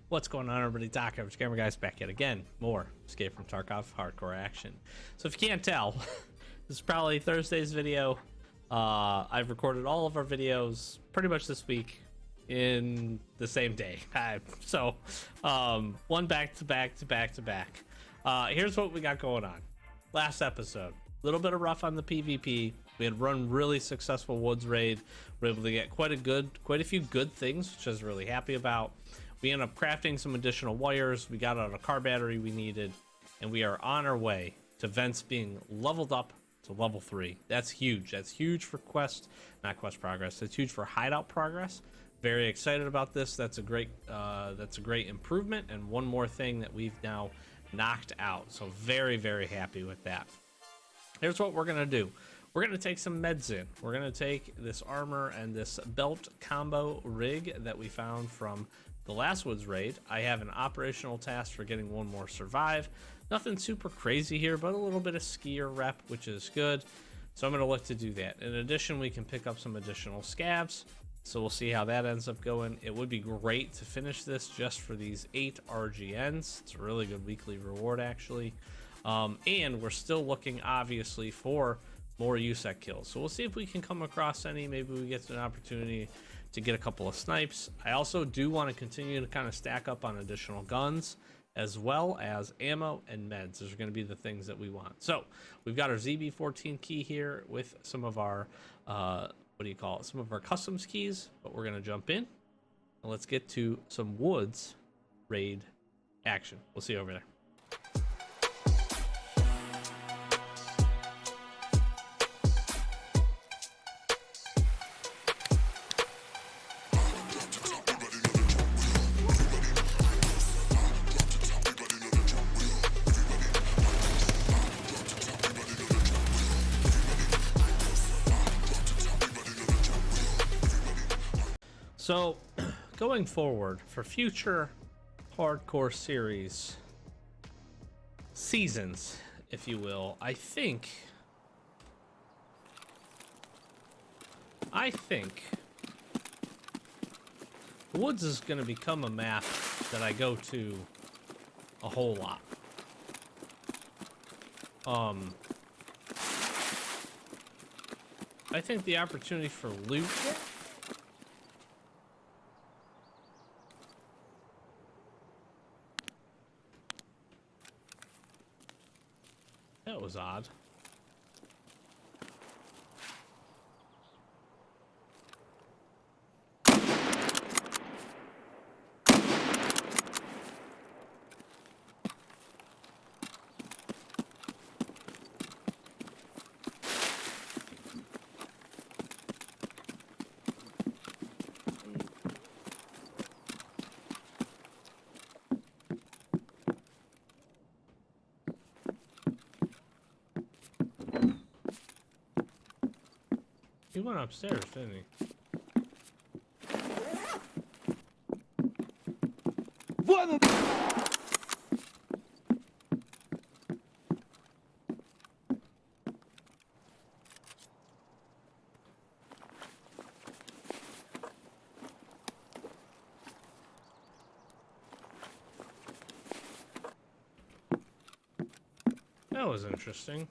What's going on, everybody? Tarkov Camera Guys back yet again. More Escape from Tarkov hardcore action. So if you can't tell, this is probably Thursday's video. I've recorded all of our videos pretty much this week in the same day. So one back to back to back to back. Here's what we got going on. Last episode, a little bit of rough on the PvP. We had run really successful woods raid. We were able to get quite a few good things, which I was really happy about. We ended up crafting some additional wires. We got out a car battery we needed, and we are on our way to vents being leveled up to level 3. That's huge. That's huge for not quest progress. That's huge for hideout progress. Very excited about this. That's a great improvement, and one more thing that we've now knocked out. So very, very happy with that. Here's what we're gonna do. We're gonna take some meds in. We're gonna take this armor and this belt combo rig that we found from the last woods raid. I have an operational task for getting one more survive. Nothing super crazy here, but a little bit of skier rep, which is good. So I'm gonna look to do that. In addition, we can pick up some additional scabs. So we'll see how that ends up going. It would be great to finish this just for these 8 RGNs. It's a really good weekly reward, actually. And we're still looking, obviously, for more USEC kills. So we'll see if we can come across any. Maybe we get an opportunity to get a couple of snipes. I also do want to continue to kind of stack up on additional guns, as well as ammo and meds. Those are going to be the things that we want. So we've got our ZB14 key here with some of our some of our customs keys, but we're going to jump in and let's get to some woods raid action. We'll see you over there. So, going forward for future hardcore seasons, if you will, I think the woods is going to become a map that I go to a whole lot. I think the opportunity for loot. That was odd. He went upstairs, didn't he? What? That was interesting.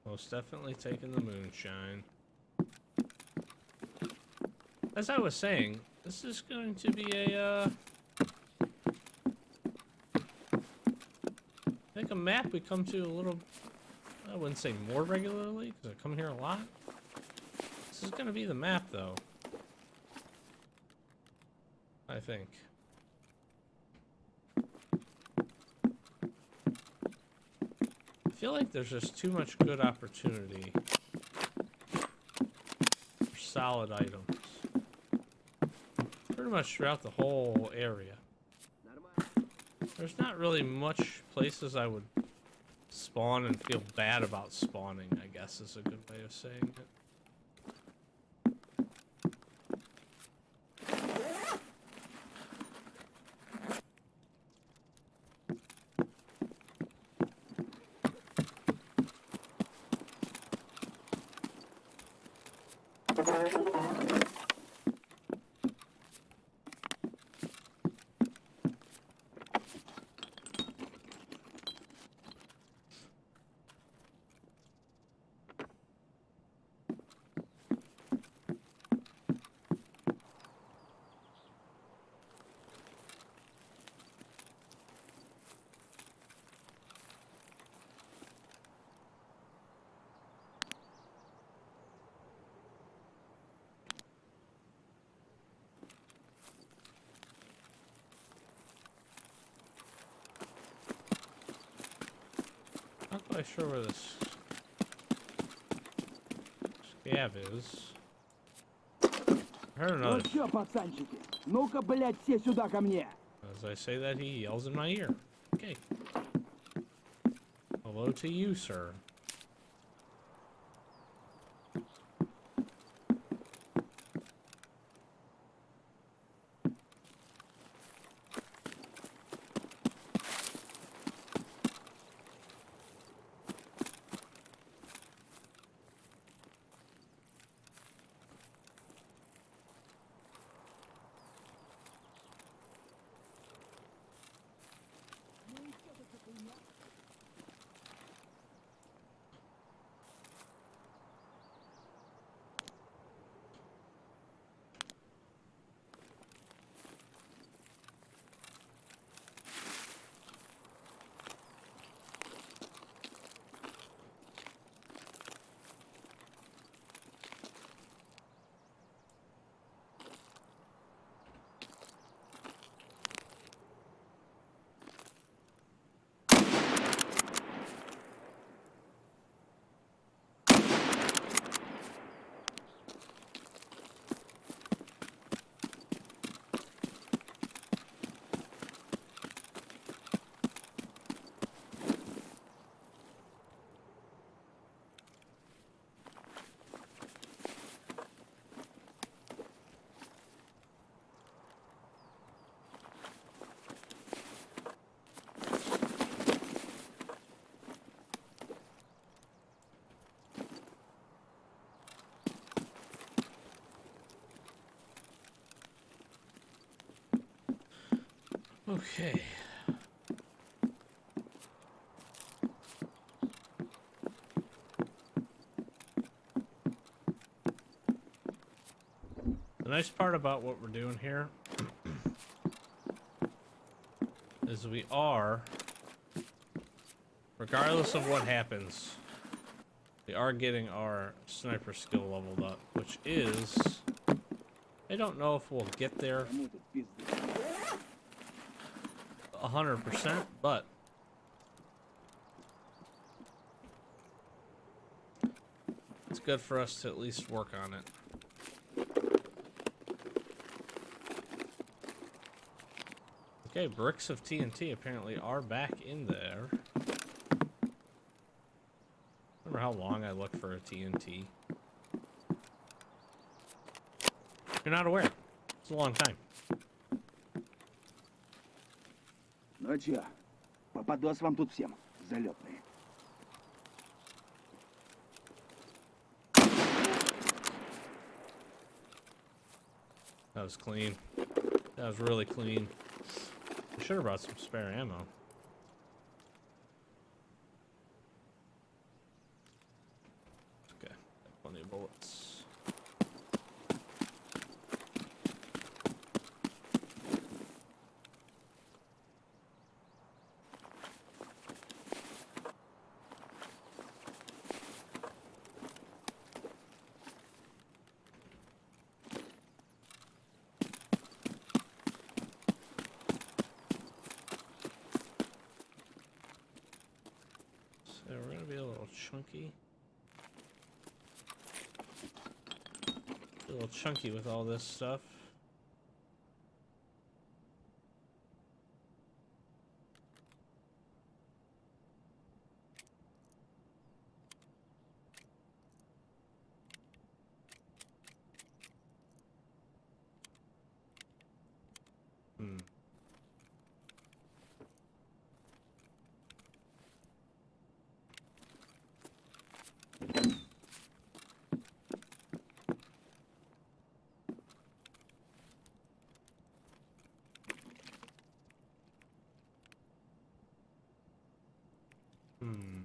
Most definitely taking the moonshine. As I was saying, this is going to be a I think a map we come to a little, I wouldn't say more regularly because I come here a lot. This is going to be the map though, I think. I feel like there's just too much good opportunity for solid items pretty much throughout the whole area. There's not really much places I would spawn and feel bad about spawning, I guess is a good way of saying it. quite sure where this scab is. I heard another. Ну чё, пацанчики, ну-ка, блядь, все сюда ко мне. As I say that, he yells in my ear. Okay. Hello to you, sir. Okay. The nice part about what we're doing here is we are, regardless of what happens, we are getting our sniper skill leveled up, which is, I don't know if we'll get there 100%, but it's good for us to at least work on it. Okay, bricks of TNT apparently are back in there. Remember how long I looked for a TNT? You're not aware. It's a long time. Ну чё, попадос вам тут всем, залетные. That was clean. That was really clean. I should have brought some spare ammo. Okay, got plenty of bullets. So we're gonna be a little chunky. A little chunky with all this stuff. Hmm. Hmm.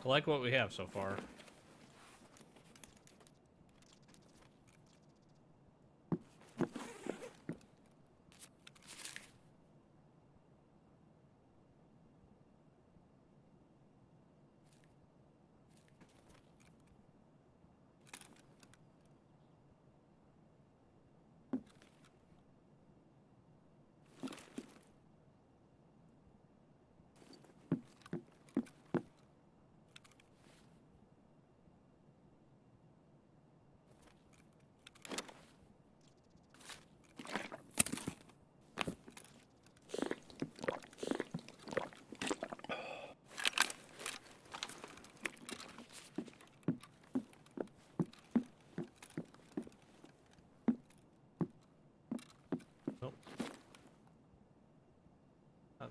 I like what we have so far.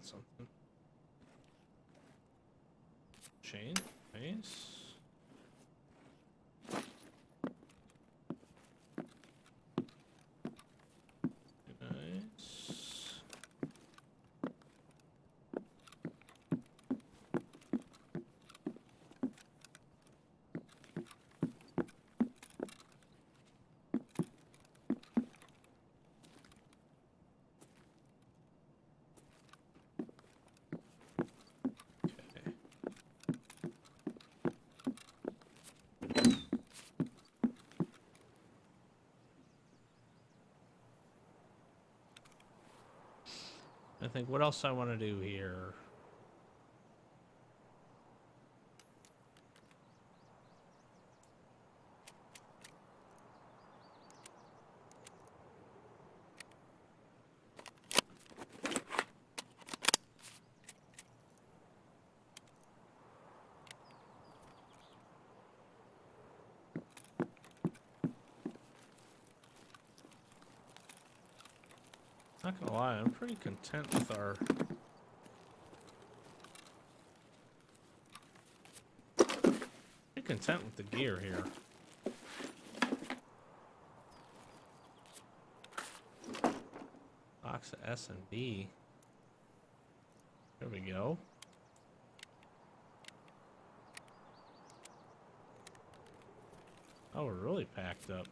something. Chain, nice. Nice. Okay. I think what else I want to do here. Not gonna lie, I'm pretty content with our content with the gear here. Box of S and B. There we go. Oh, we're really packed up.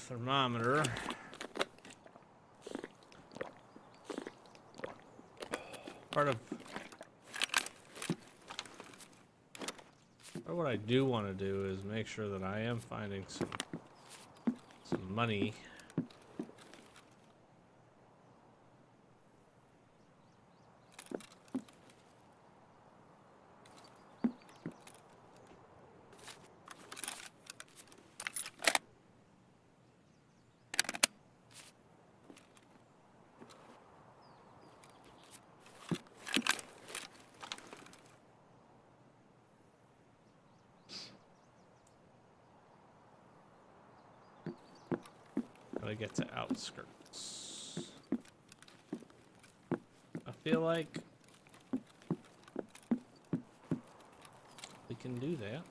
Thermometer. Part of what I do want to do is make sure that I am finding some money. Gotta get to outskirts. I feel like we can do that.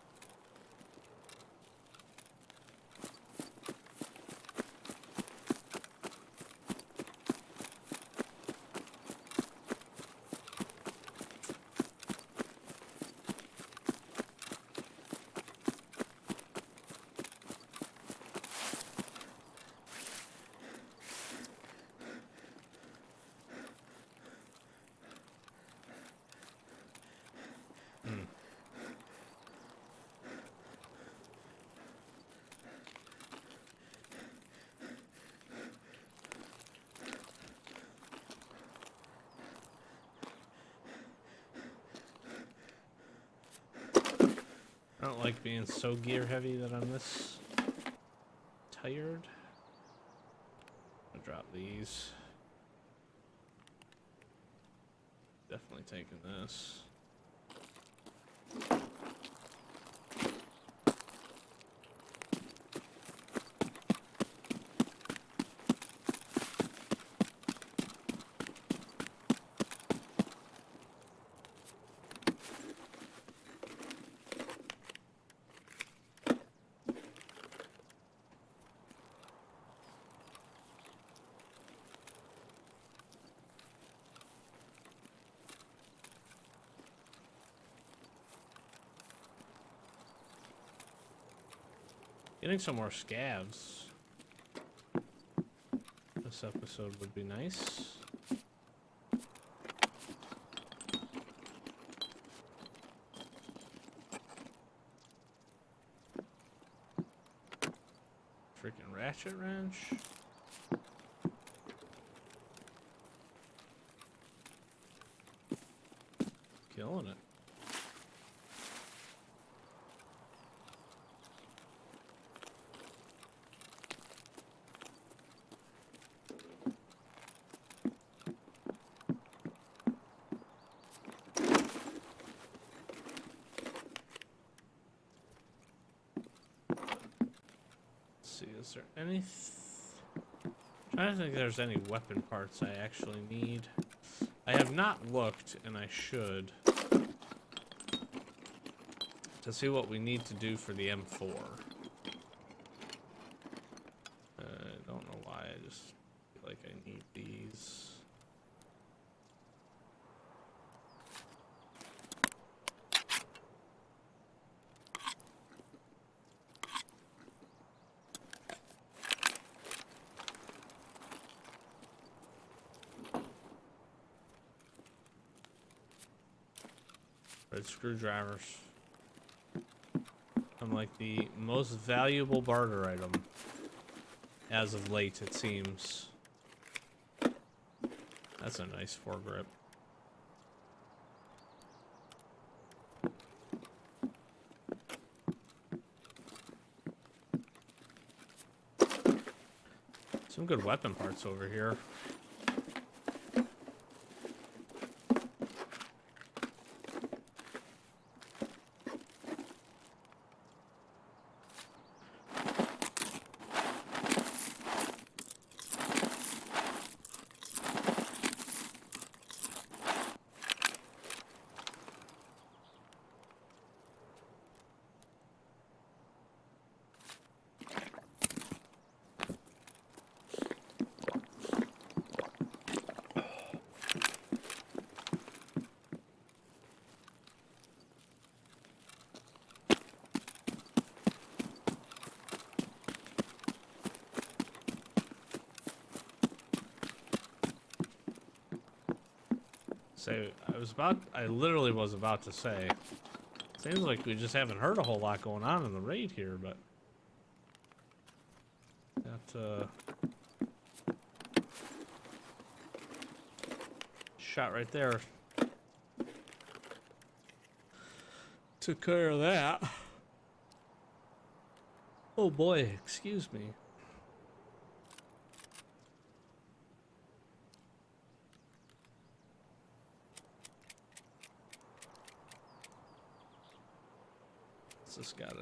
I don't like being so gear heavy that I'm this tired. I'll drop these. Definitely taking this. Getting some more scabs this episode would be nice. Freaking ratchet wrench. see, is there any... trying to think if there's any weapon parts I actually need. I have not looked, and I should, to see what we need to do for the M4. I don't know why, I just feel like I need these. Red screwdrivers. I'm like the most valuable barter item as of late, it seems. That's a nice foregrip. Some good weapon parts over here. Say, I literally was about to say, seems like we just haven't heard a whole lot going on in the raid here, but that, shot right there took care of that. Oh boy, excuse me. This got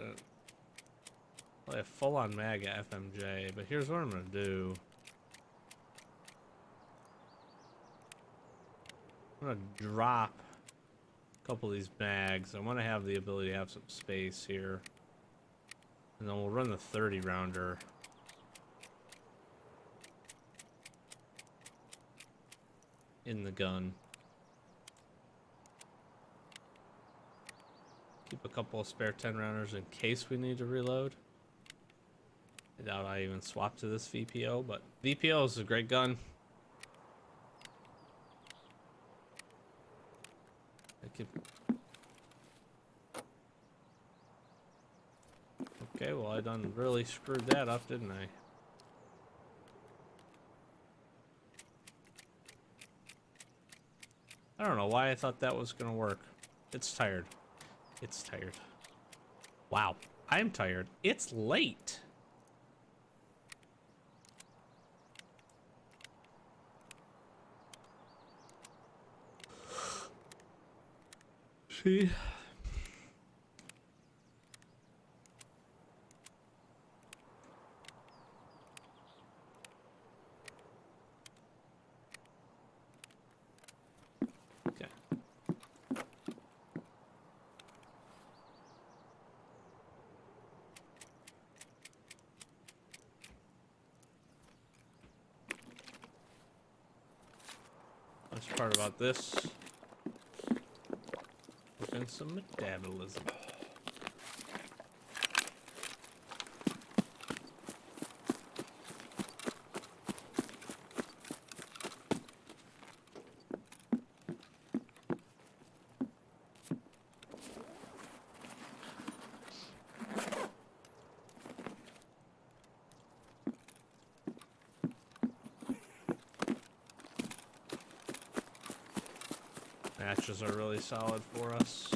a full-on MAGA FMJ, but here's what I'm gonna do. I'm gonna drop a couple of these mags. I want to have the ability to have some space here, and then we'll run the 30 rounder. In the gun. Keep a couple of spare 10 rounders in case we need to reload. I doubt I even swap to this VPO, but VPO is a great gun. Okay, well I done really screwed that up, didn't I? I don't know why I thought that was gonna work. It's tired. It's tired. Wow, I'm tired. It's late. See? Okay. Best part about this, and some metabolism. Matches are really solid for us.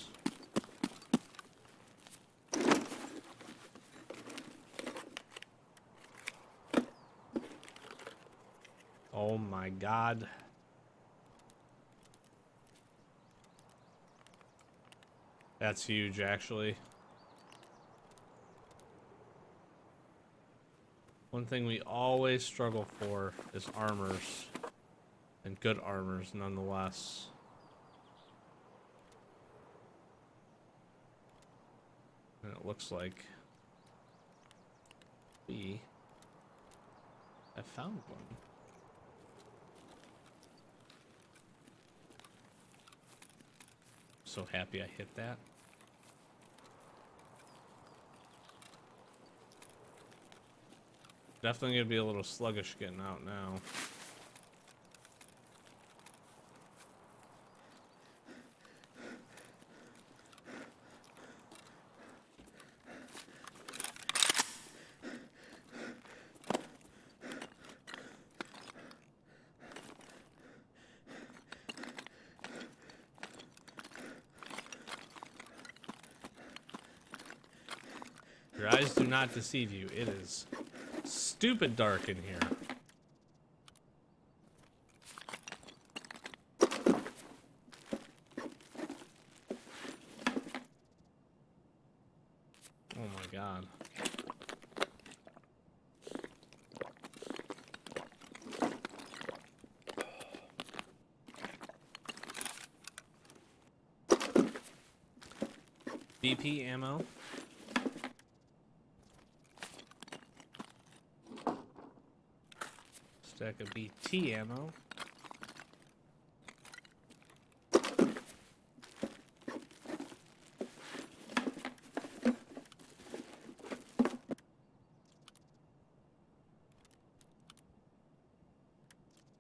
Oh my God. That's huge, actually. One thing we always struggle for is armors. And good armors, nonetheless. And it looks like I found one. So happy I hit that. Definitely gonna be a little sluggish getting out now. Your eyes do not deceive you. It is stupid dark in here. Oh my god. BP ammo. Stack of BT ammo.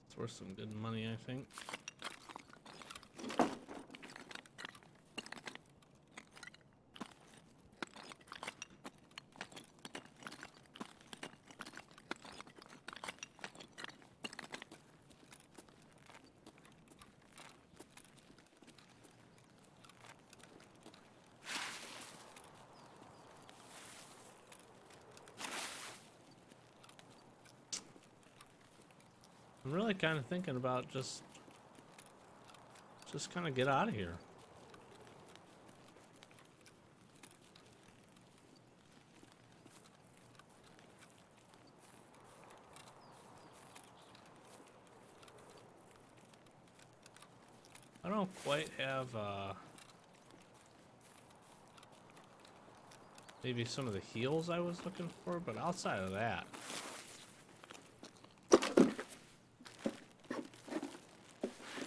It's worth some good money, I think. I'm really kind of thinking about just kind of get out of here. I don't quite have maybe some of the heals I was looking for, but outside of that,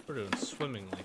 we're doing swimmingly.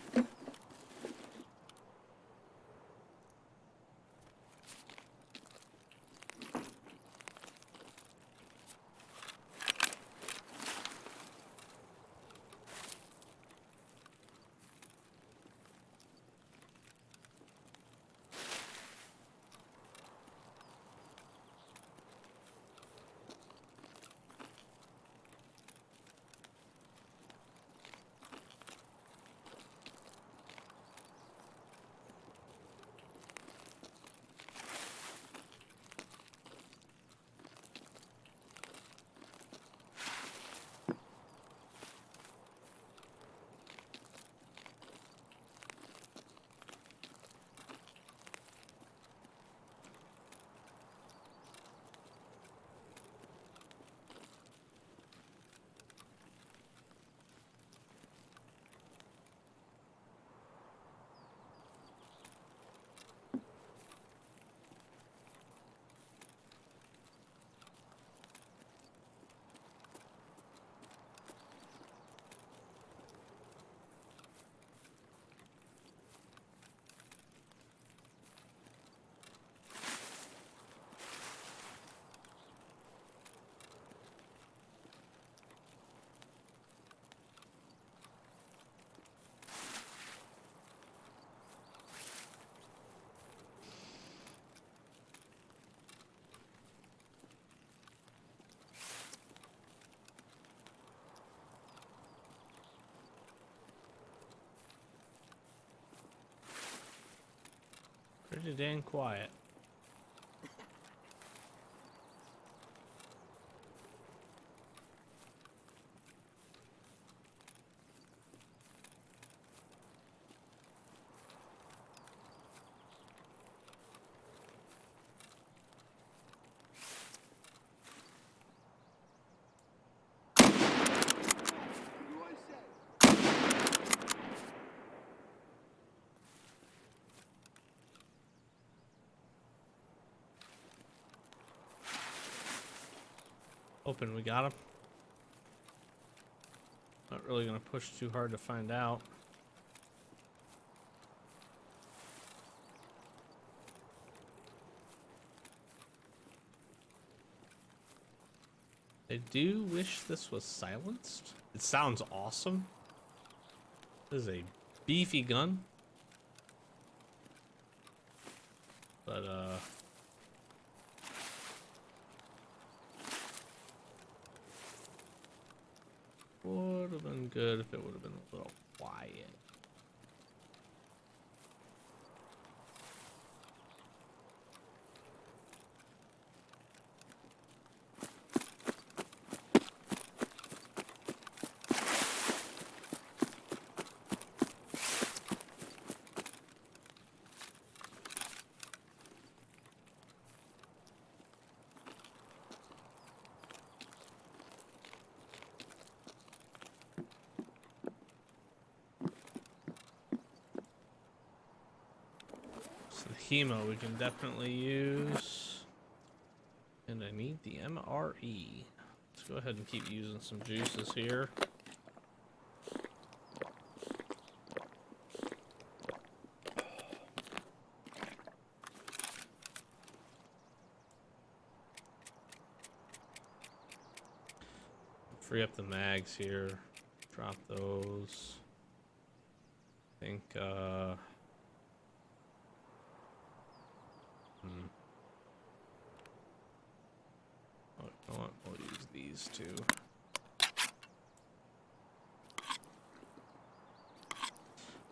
Pretty dang quiet. Hoping we got him. Not really gonna push too hard to find out. I do wish this was silenced. It sounds awesome. This is a beefy gun. But would have been good if it would have been a little quiet. Hemo we can definitely use, and I need the MRE. Let's go ahead and keep using some juices here. Free up the mags here, drop those. I think oh, you know what? We'll use these two.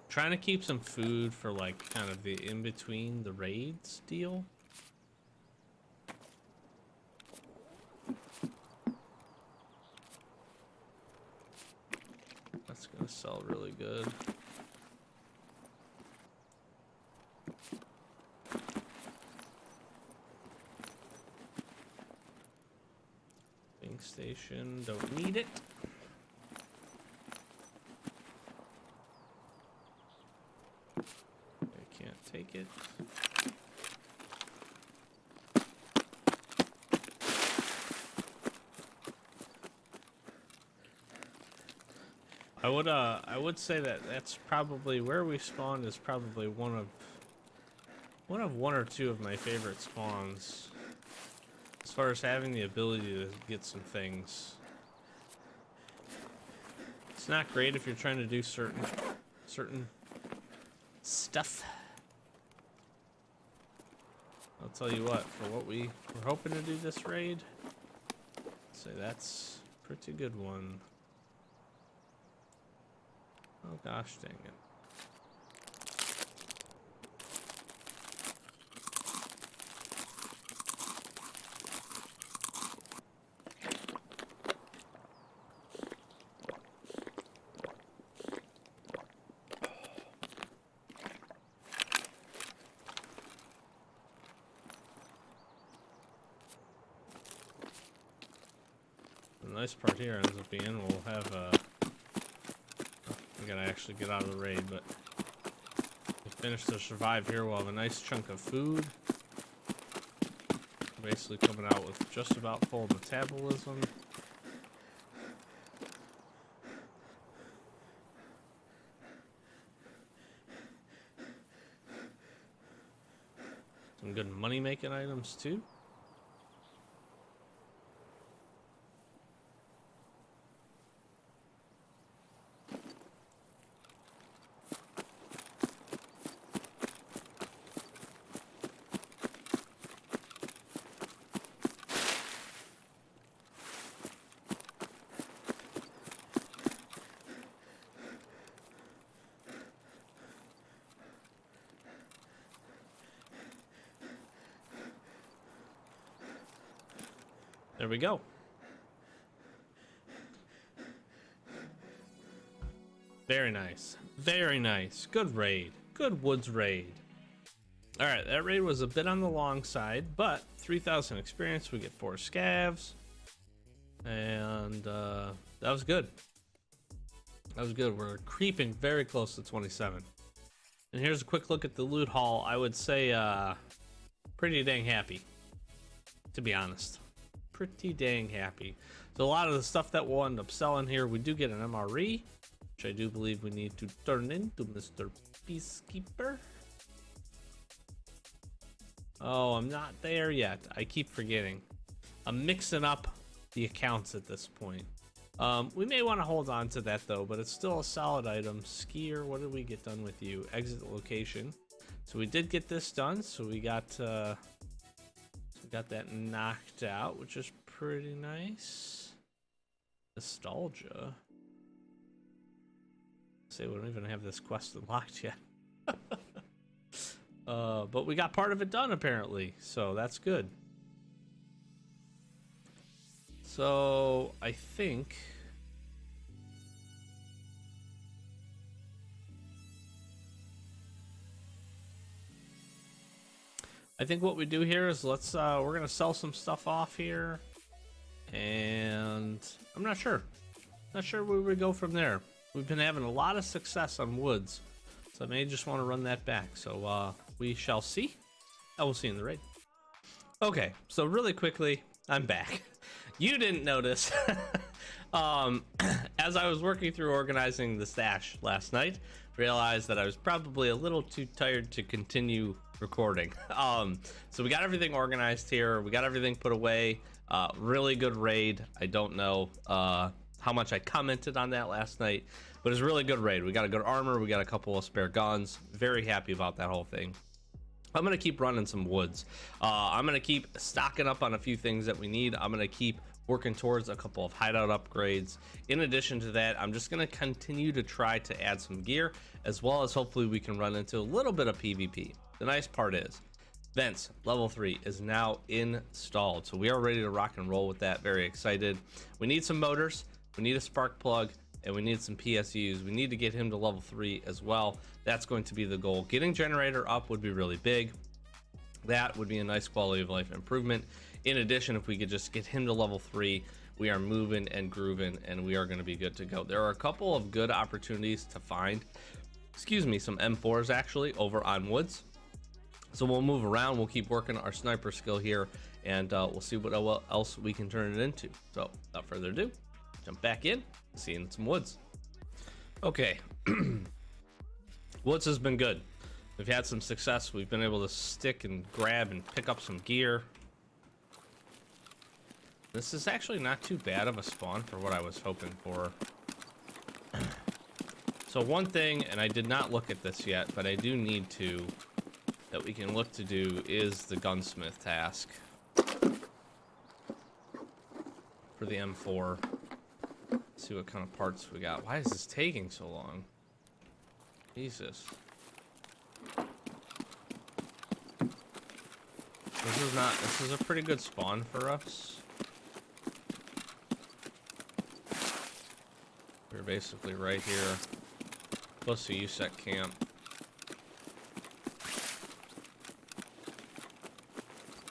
Trying to keep some food for like kind of the in between the raids deal. That's gonna sell really good. Station, don't need it. I can't take it. I would say that that's probably where we spawned is probably one of one or two of my favorite spawns. As far as having the ability to get some things. It's not great if you're trying to do certain stuff. I'll tell you what, for what we're hoping to do this raid, I'd say that's a pretty good one. Oh gosh dang it. The nice part here ends up being we'll have we gotta actually get out of the raid, but we finish to survive here. We'll have a nice chunk of food. Basically coming out with just about full metabolism. Some good money making items too. There we go. Very nice. Very nice. Good raid. Good woods raid. Alright, that raid was a bit on the long side, but 3,000 experience. We get 4 scavs. And that was good. That was good. We're creeping very close to 27. And here's a quick look at the loot haul. I would say pretty dang happy, to be honest. pretty dang happy. So a lot of the stuff that we'll end up selling here, we do get an MRE, which I do believe we need to turn into Mr. Peacekeeper. Oh, I'm not there yet. I keep forgetting. I'm mixing up the accounts at this point. We may want to hold on to that though, but it's still a solid item. Skier, what did we get done with you? Exit location. So we did get this done. So we got that knocked out, which is pretty nice. Nostalgia. Say we don't even have this quest unlocked yet. But we got part of it done apparently, so that's good. So I think what we do here is we're gonna sell some stuff off here, and I'm not sure where we go from there. We've been having a lot of success on woods, so I may just want to run that back. So we shall see. I will see you in the raid. Okay, so really quickly, I'm back. You didn't notice. As I was working through organizing the stash last night, realized that I was probably a little too tired to continue recording. So we got everything organized here. We got everything put away. Really good raid. I don't know how much I commented on that last night, but it's a really good raid. We got a good armor. We got a couple of spare guns. Very happy about that whole thing. I'm gonna keep running some woods. I'm gonna keep stocking up on a few things that we need. I'm gonna keep working towards a couple of hideout upgrades. In addition to that, I'm just gonna continue to try to add some gear, as well as hopefully we can run into a little bit of PvP. The nice part is Vents level 3 is now installed, so we are ready to rock and roll with that. Very excited. We need some motors, we need a spark plug, and we need some PSUs. We need to get him to level 3 as well. That's going to be the goal. Getting generator up would be really big. That would be a nice quality of life improvement. In addition, if we could just get him to level 3, we are moving and grooving, and we are going to be good to go. There are a couple of good opportunities to find, some M4s actually over on woods. So we'll move around, we'll keep working our sniper skill here, and we'll see what else we can turn it into. So without further ado, jump back in, see you in some woods. Okay. Woods has been good. We've had some success. We've been able to stick and grab and pick up some gear. This is actually not too bad of a spawn for what I was hoping for. So one thing, and I did not look at this yet, but I do need to, that we can look to do is the gunsmith task for the M4. Let's see what kind of parts we got. Why is this taking so long? Jesus. This is a pretty good spawn for us. We're basically right here, close to USEC camp.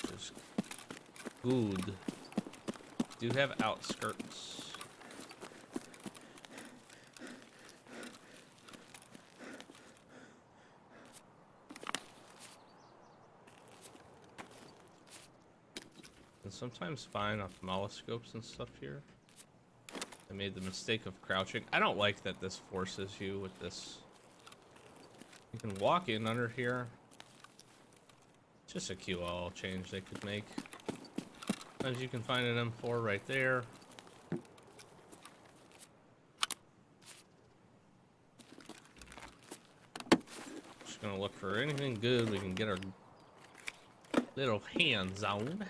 Just good. Do have outskirts. And sometimes find ophthalmoscopes and stuff here. I made the mistake of crouching. I don't like that this forces you with this. You can walk in under here. Just a QL change they could make. Sometimes you can find an M4 right there. Just gonna look for anything good we can get our little hands on.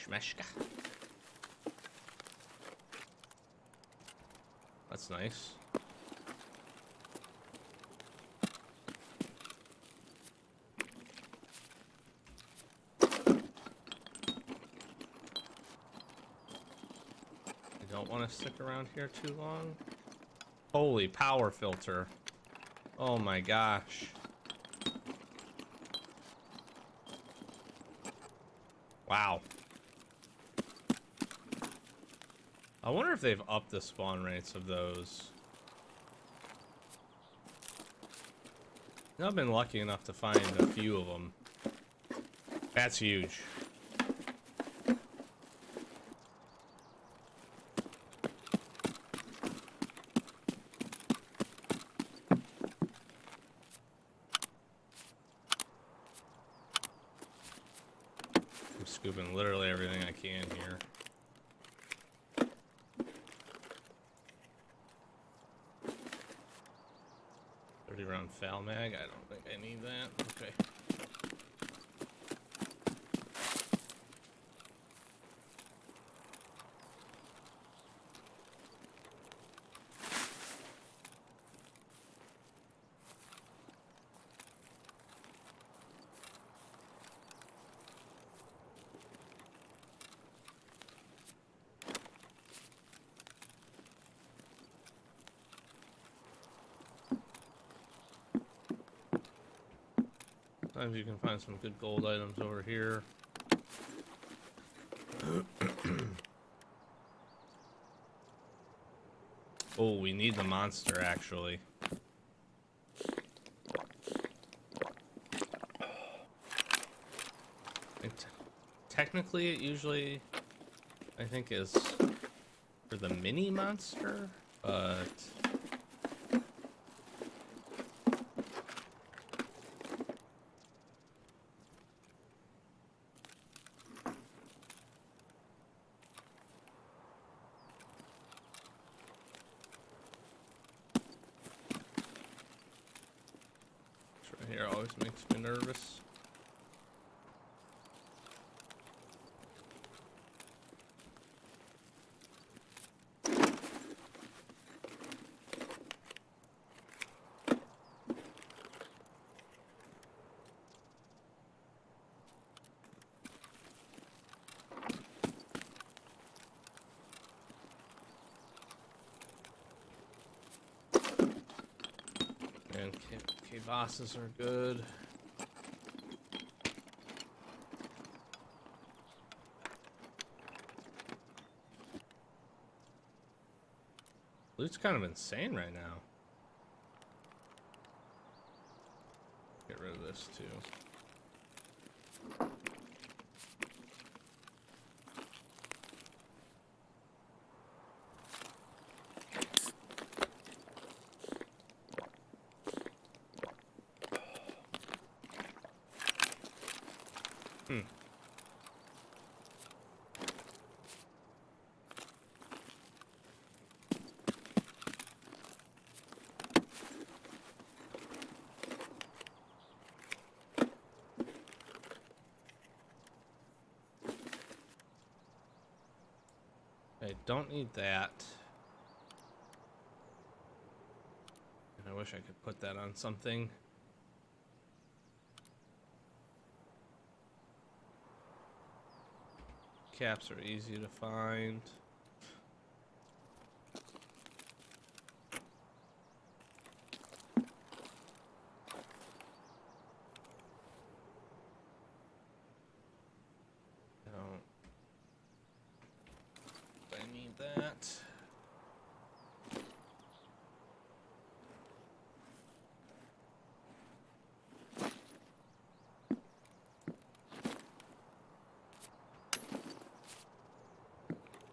Shmeshka. That's nice. I don't want to stick around here too long. Holy power filter. Oh my gosh. Wow. I wonder if they've upped the spawn rates of those. I've been lucky enough to find a few of them. That's huge. Scooping literally everything I can here. 30-round foul mag. I don't think I need that. Okay. Sometimes you can find some good gold items over here. Oh, we need the monster actually. Technically, it usually, I think, is for the mini monster, but this right here always makes me nervous. And K-bosses are good. Loot's kind of insane right now. Get rid of this too. I don't need that. And I wish I could put that on something. Caps are easy to find. I need that.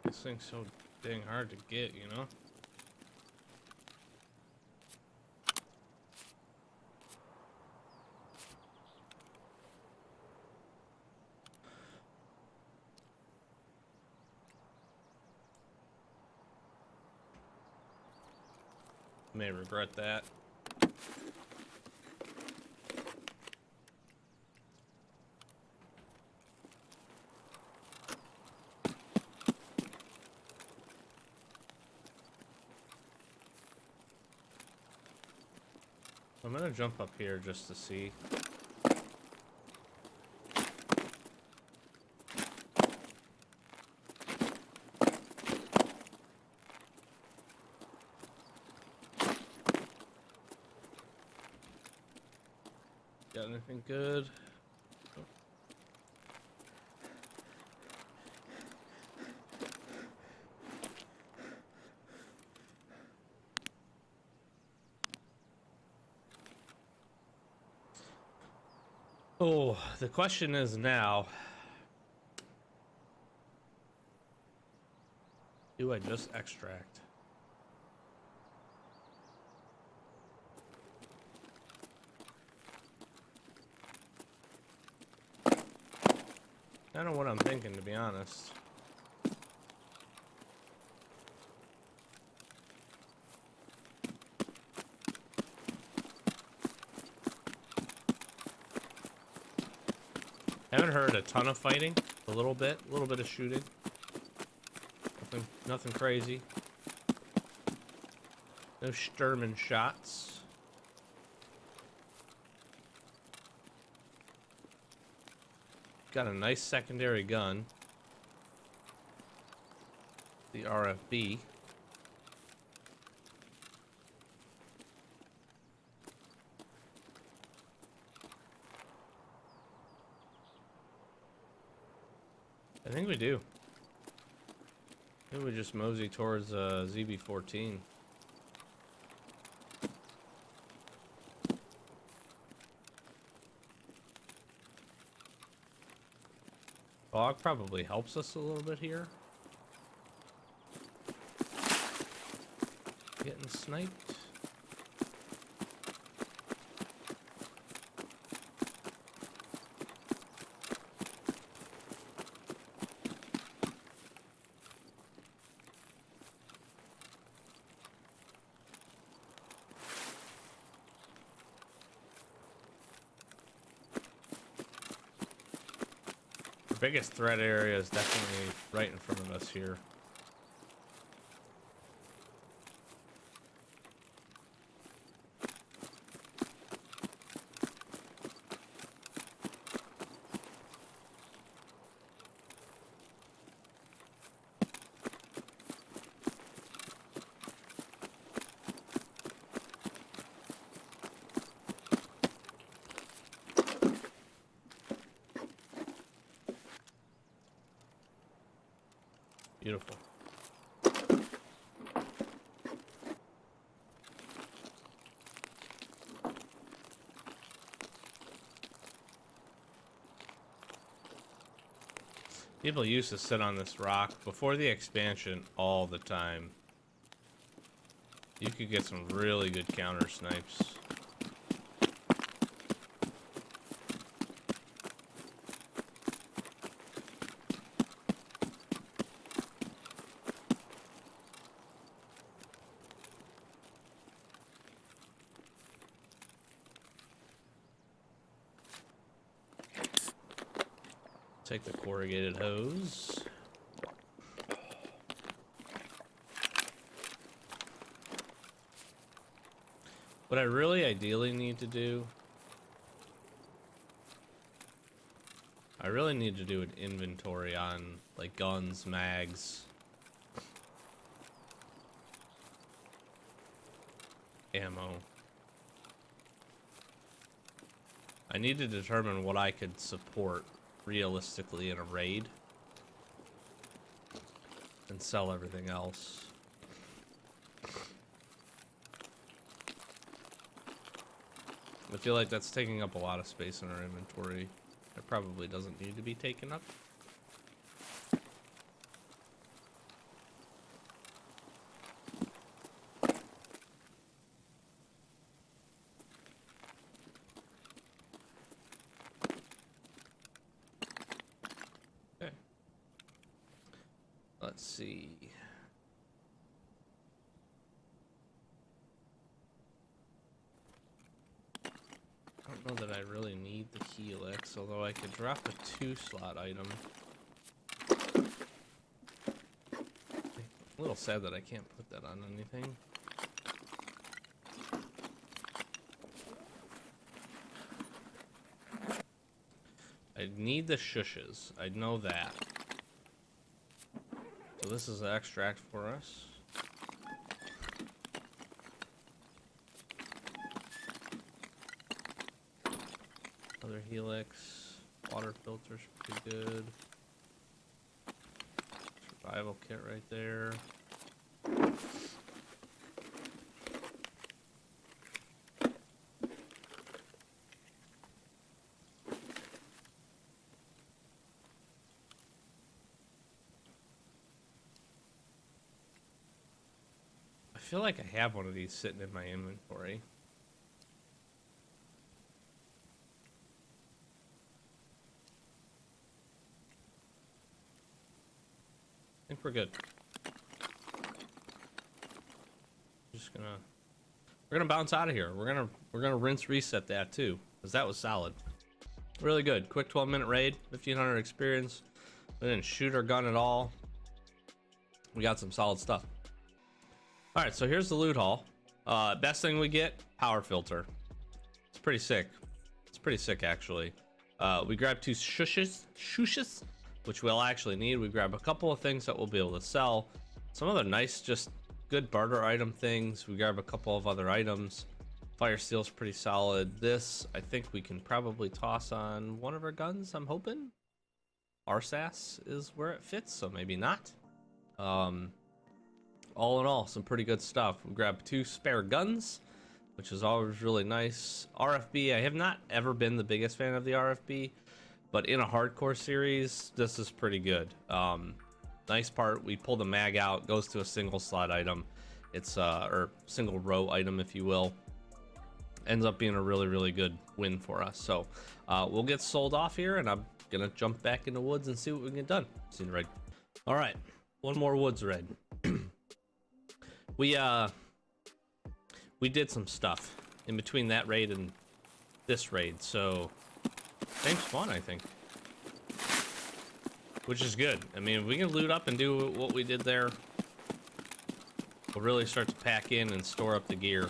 This thing's so dang hard to get, you know? May regret that. I'm gonna jump up here just to see. Got anything good? Oh, the question is now, do I just extract? Kind of what I'm thinking, to be honest. Haven't heard a ton of fighting. A little bit of shooting. Nothing crazy. No Sturman shots. Got a nice secondary gun. The RFB. I think we do. I think we just mosey towards ZB-14. Fog probably helps us a little bit here. Getting sniped. Biggest threat area is definitely right in front of us here. Beautiful. People used to sit on this rock before the expansion all the time. You could get some really good counter snipes. Take the corrugated hose. What I really ideally need to do, I really need to do an inventory on like guns, mags, ammo. I need to determine what I could support realistically in a raid and sell everything else. I feel like that's taking up a lot of space in our inventory. It probably doesn't need to be taken up. Okay. Let's see. I don't know that I really need the helix, although I could drop a 2-slot item. A little sad that I can't put that on anything. I need the shushes. I know that. So this is an extract for us. Another helix. Water filter's pretty good. Survival kit right there. I feel like I have one of these sitting in my inventory. think we're good. We're gonna bounce out of here. We're gonna rinse reset that too, because that was solid. Really good. Quick 12-minute raid, 1500 experience. We didn't shoot our gun at all. We got some solid stuff. All right, so here's the loot haul. Best thing we get, power filter. It's pretty sick. It's pretty sick actually. We grabbed 2 shushes, which we'll actually need. We grab a couple of things that we'll be able to sell. Some other nice, just good barter item things. We grab a couple of other items. Fire steel's pretty solid. This, I think we can probably toss on one of our guns, I'm hoping. RSAS is where it fits, so maybe not. All in all, some pretty good stuff. We grabbed 2 spare guns, which is always really nice. RFB, I have not ever been the biggest fan of the RFB, but in a hardcore series, this is pretty good. Nice part, we pull the mag out, goes to a single slot item. It's or single row item, if you will. Ends up being a really good win for us. So we'll get sold off here, and I'm gonna jump back in the woods and see what we can get done. See you in the raid. All right, one more woods raid. We did some stuff in between that raid and this raid, so game's fun, I think. Which is good. I mean, if we can loot up and do what we did there, we'll really start to pack in and store up the gear.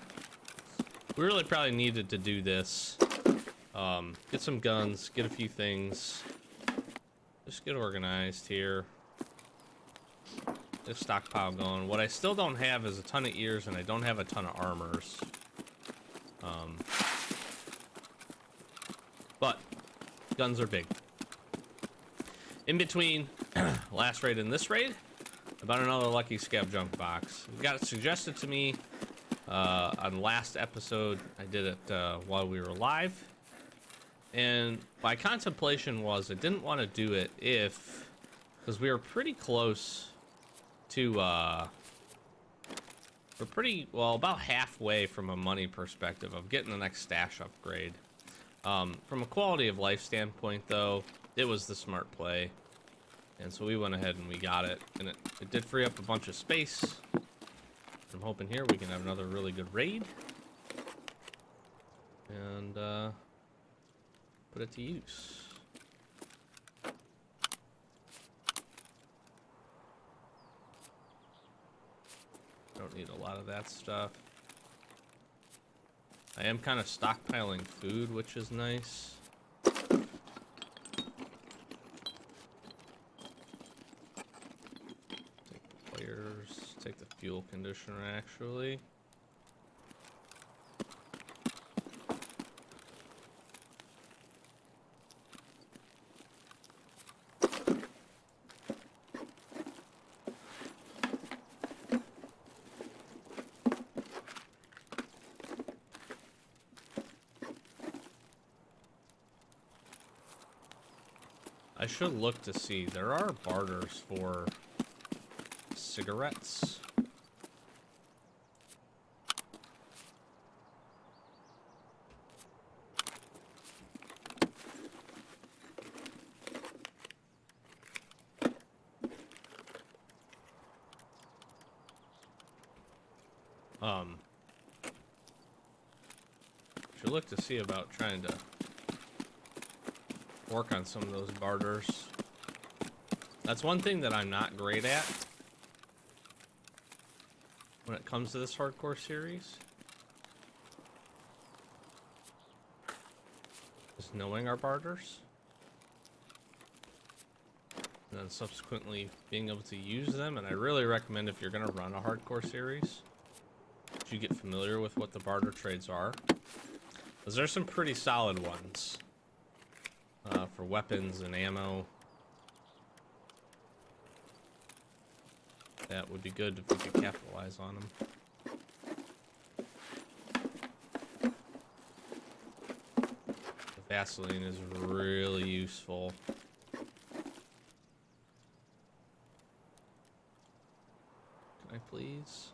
We really probably needed to do this. Get some guns, get a few things. Just get organized here. Get a stockpile going. What I still don't have is a ton of ears, and I don't have a ton of armors. But guns are big. In between last raid and this raid, about another lucky scav junk box. It got suggested to me on last episode. I did it while we were live, and my contemplation was I didn't want to do it because we were pretty close to we're pretty well about halfway from a money perspective of getting the next stash upgrade. From a quality of life standpoint, though, it was the smart play, and so we went ahead and we got it, and it did free up a bunch of space. I'm hoping here we can have another really good raid and put it to use. Don't need a lot of that stuff. I am kind of stockpiling food, which is nice. Take the fuel conditioner, actually. I should look to see. There are barters for cigarettes. Should look to see about trying to work on some of those barters. That's one thing that I'm not great at when it comes to this hardcore series, is knowing our barters and then subsequently being able to use them. And I really recommend, if you're going to run a hardcore series, that you get familiar with what the barter trades are, because there's some pretty solid ones for weapons and ammo. That would be good if we could capitalize on them. The Vaseline is really useful. Can I please?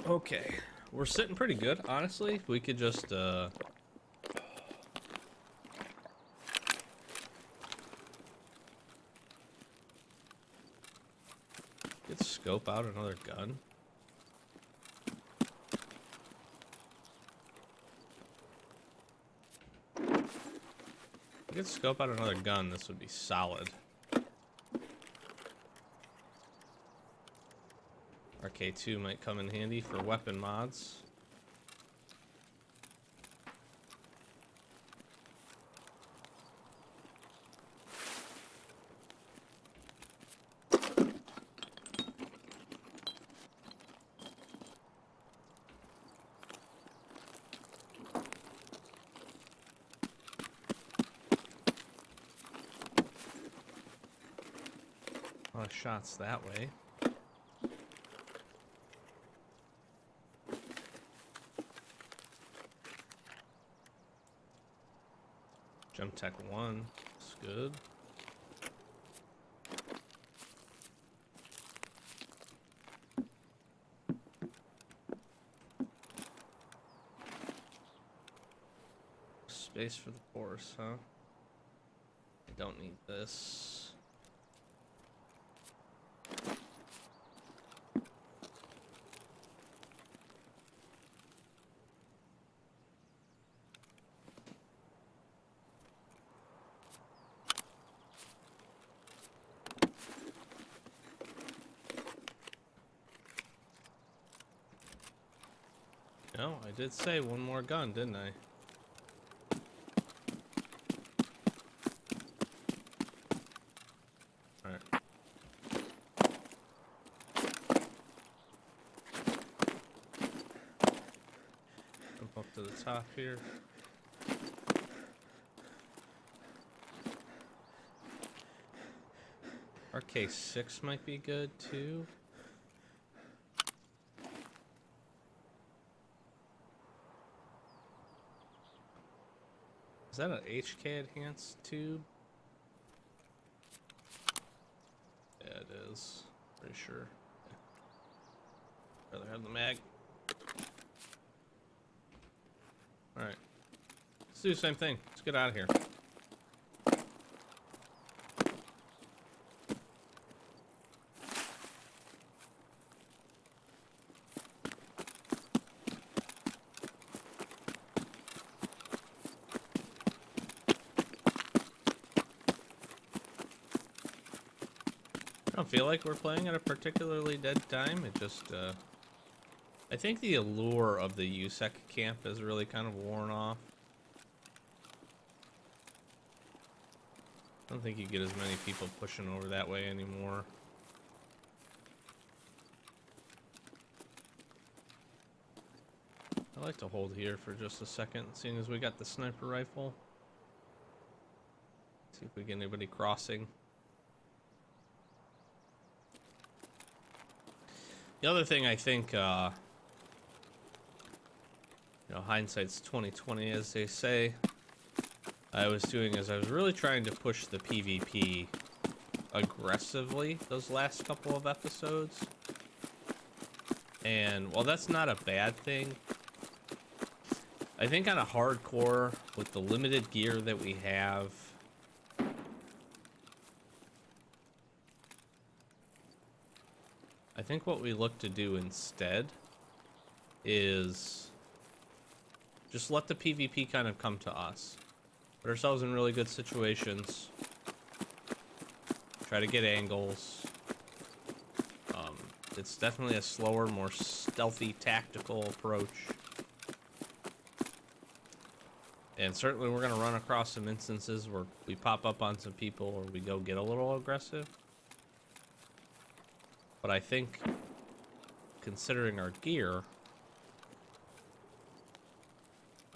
Okay. We're sitting pretty good, honestly. We could just scope out another gun? If I could scope out another gun, this would be solid. RK2 might come in handy for weapon mods. A lot of shots that way. Gem Tech 1, it's good. Space for the force, huh? I don't need this. No, I did say one more gun, didn't I? Alright. Jump up to the top here. RK6 might be good too. Is that an HK enhanced tube? Yeah, it is. Pretty sure. Yeah. Rather have the mag. Alright. Let's do the same thing. Let's get out of here. I don't feel like we're playing at a particularly dead time. It just, I think the allure of the USEC camp has really kind of worn off. I don't think you get as many people pushing over that way anymore. I like to hold here for just a second, seeing as we got the sniper rifle. See if we get anybody crossing. The other thing I think, you know, hindsight's 20/20, as they say. I was doing is I was really trying to push the PvP aggressively those last couple of episodes. And while that's not a bad thing, I think on a hardcore with the limited gear that we have, I think what we look to do instead is just let the PvP kind of come to us. Put ourselves in really good situations. Try to get angles. It's definitely a slower, more stealthy, tactical approach. And certainly we're going to run across some instances where we pop up on some people or we go get a little aggressive. But I think, considering our gear,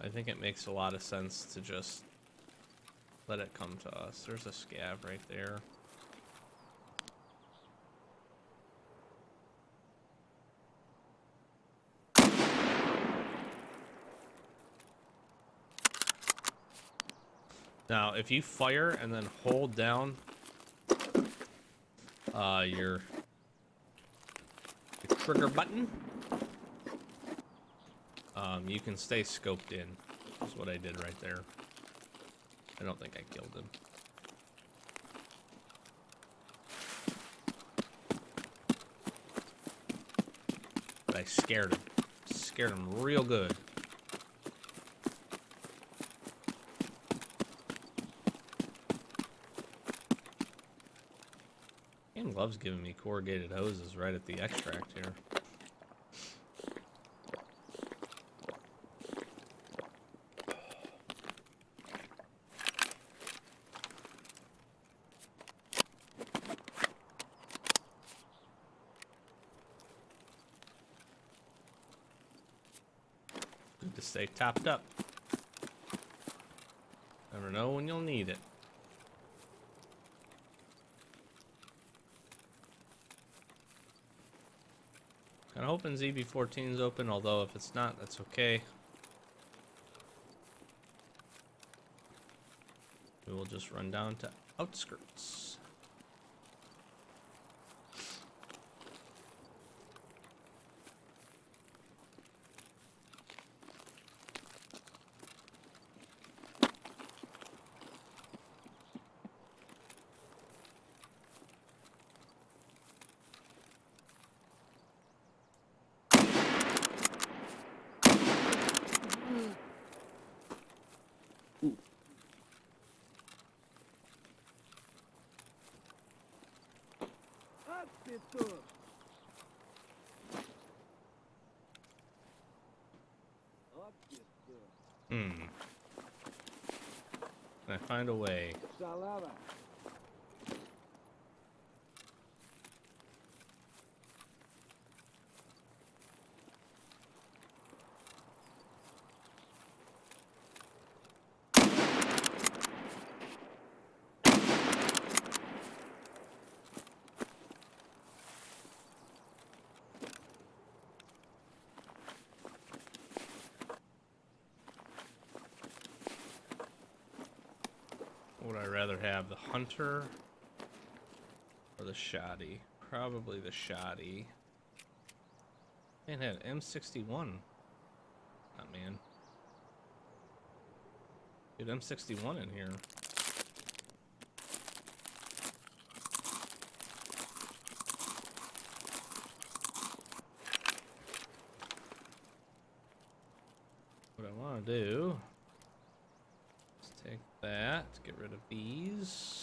I think it makes a lot of sense to just let it come to us. There's a scav right there. Now, if you fire and then hold down your trigger button, you can stay scoped in. That's what I did right there. I don't think I killed him. I scared him. Scared him real good. Game loves giving me corrugated hoses right at the extract here. Good to stay topped up. Never know when you'll need it. I'm hoping ZB14 is open, although if it's not, that's okay. We will just run down to outskirts. Can I find a way? Would I rather have the hunter or the shoddy? Probably the shoddy. Man, had M61. Oh man. Dude, M61 in here. What I want to do is take that, get rid of these.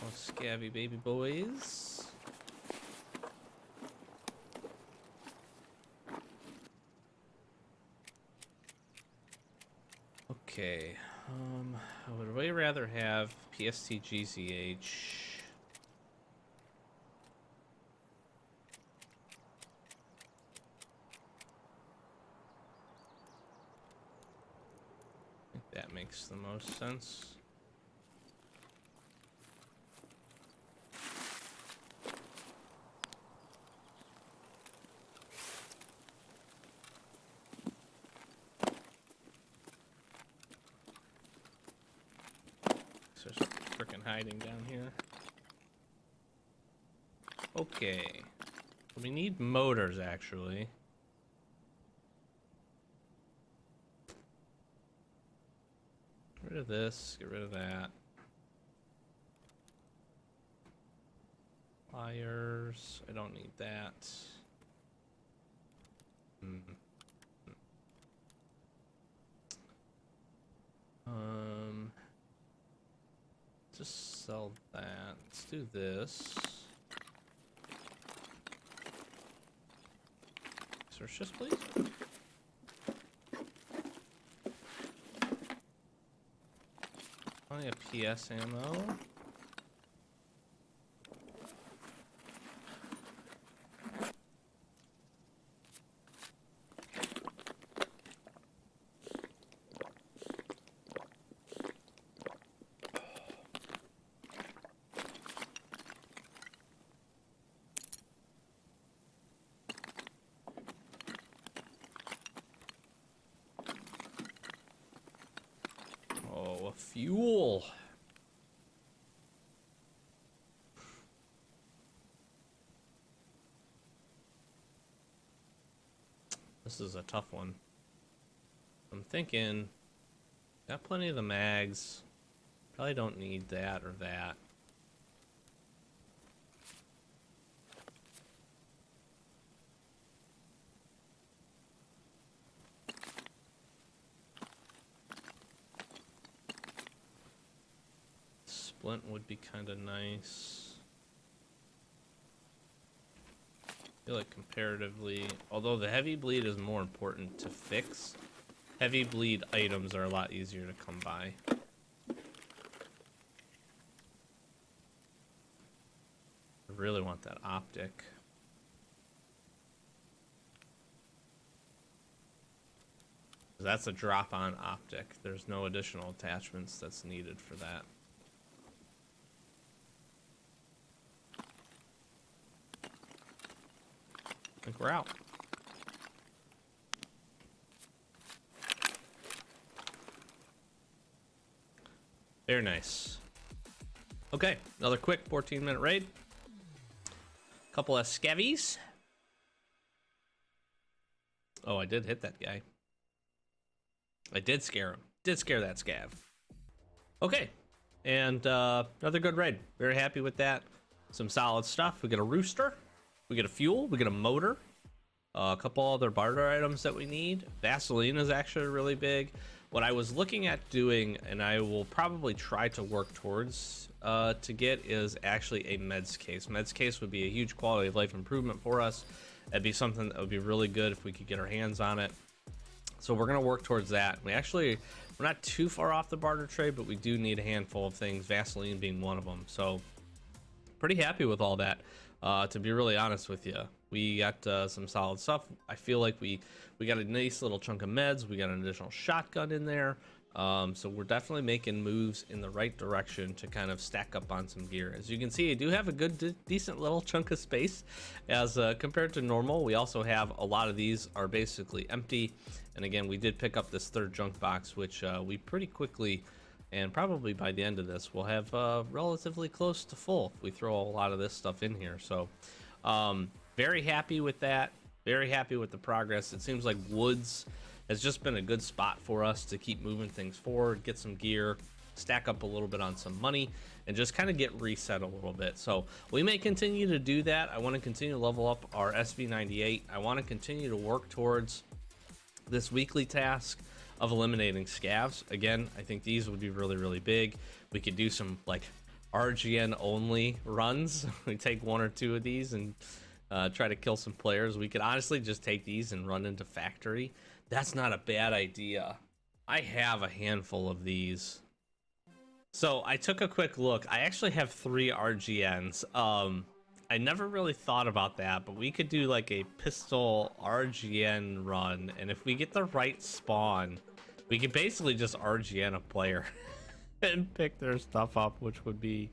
Oh, scabby baby boys. Okay, I would way rather have PSTGZH. I think that makes the most sense. There's freaking hiding down here. Okay. We need motors, actually. Get rid of this, get rid of that. Pliers, I don't need that. Just sell that. Let's do this. Search this, please. Plenty of PS ammo. Fuel. This is a tough one. I'm thinking, got plenty of the mags. Probably don't need that or that. Splint would be kind of nice. I feel like comparatively, although the heavy bleed is more important to fix, heavy bleed items are a lot easier to come by. I really want that optic. That's a drop-on optic. There's no additional attachments that's needed for that. I think we're out. Very nice. Okay, another quick 14-minute raid. Couple of scavies. Oh, I did hit that guy. I did scare him. Did scare that scav. Okay, and another good raid. Very happy with that. Some solid stuff. We get a rooster. We get a fuel. We get a motor. A couple other barter items that we need. Vaseline is actually really big. What I was looking at doing, and I will probably try to work towards to get, is actually a meds case. Meds case would be a huge quality of life improvement for us. That'd be something that would be really good if we could get our hands on it. So we're gonna work towards that. We're not too far off the barter trade, but we do need a handful of things, Vaseline being one of them. So pretty happy with all that, to be really honest with you. We got some solid stuff. I feel like we got a nice little chunk of meds. We got an additional shotgun in there. So we're definitely making moves in the right direction to kind of stack up on some gear. As you can see, I do have a good, decent little chunk of space as compared to normal. We also have a lot of these are basically empty. And again, we did pick up this third junk box, which we pretty quickly, and probably by the end of this, we'll have relatively close to full if we throw a lot of this stuff in here. So very happy with that. Very happy with the progress. It seems like woods has just been a good spot for us to keep moving things forward, get some gear, stack up a little bit on some money, and just kind of get reset a little bit. So we may continue to do that. I want to continue to level up our SV98. I want to continue to work towards this weekly task of eliminating scavs. Again, I think these would be really, really big. We could do some like RGN only runs. We take one or two of these and try to kill some players. We could honestly just take these and run into factory. That's not a bad idea. I have a handful of these. So I took a quick look. I actually have 3 RGNs. I never really thought about that, but we could do like a pistol RGN run, and if we get the right spawn, we could basically just RGN a player and pick their stuff up, which would be,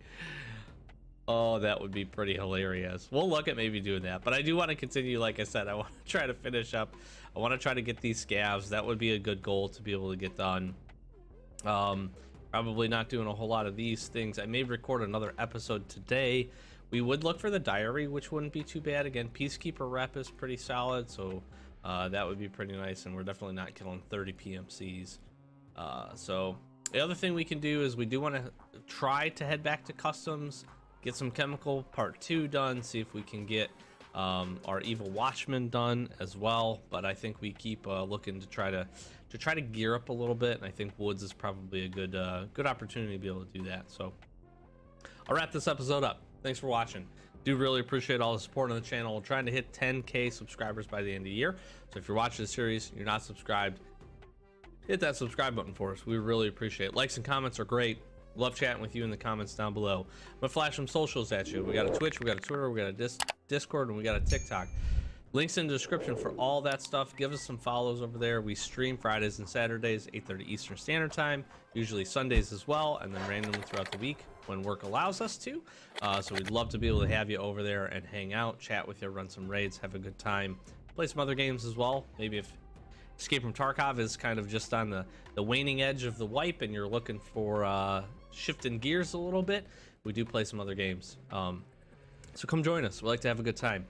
oh, that would be pretty hilarious. We'll look at maybe doing that, but I do want to continue. Like I said, I want to try to finish up. I want to try to get these scavs. That would be a good goal to be able to get done. Probably not doing a whole lot of these things. I may record another episode today. We would look for the diary, which wouldn't be too bad. Again, Peacekeeper rep is pretty solid, so that would be pretty nice, and we're definitely not killing 30 PMCs. So the other thing we can do is we do want to try to head back to customs, get some chemical part 2 done, see if we can get our evil watchman done as well. But I think we keep looking to try to gear up a little bit, and I think woods is probably a good opportunity to be able to do that. So I'll wrap this episode up. Thanks for watching. Do really appreciate all the support on the channel. We're trying to hit 10K subscribers by the end of the year. So if you're watching this series, you're not subscribed, hit that subscribe button for us. We really appreciate it. Likes and comments are great. Love chatting with you in the comments down below. I'm gonna flash some socials at you. We got a Twitch, we got a Twitter, we got a Discord, and we got a TikTok. Links in the description for all that stuff. Give us some follows over there. We stream Fridays and Saturdays, 8:30 Eastern Standard Time, usually Sundays as well, and then randomly throughout the week when work allows us to. So we'd love to be able to have you over there and hang out, chat with you, run some raids, have a good time, play some other games as well. Maybe if Escape from Tarkov is kind of just on the waning edge of the wipe and you're looking for shifting gears a little bit, we do play some other games. So come join us. We like to have a good time.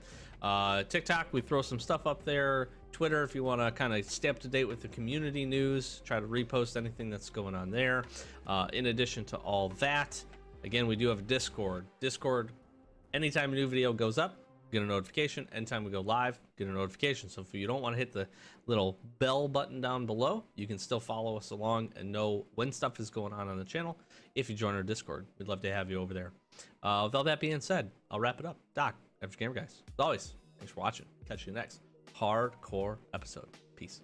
TikTok, we throw some stuff up there. Twitter, if you want to kind of stay up to date with the community news, try to repost anything that's going on there. In addition to all that, again, we do have a Discord. Anytime a new video goes up, get a notification. Anytime we go live, get a notification. So if you don't want to hit the little bell button down below, you can still follow us along and know when stuff is going on the channel if you join our Discord. We'd love to have you over there. With all that being said, I'll wrap it up. Doc, Average Gamer Guys, as always, thanks for watching. Catch you next hardcore episode. Peace.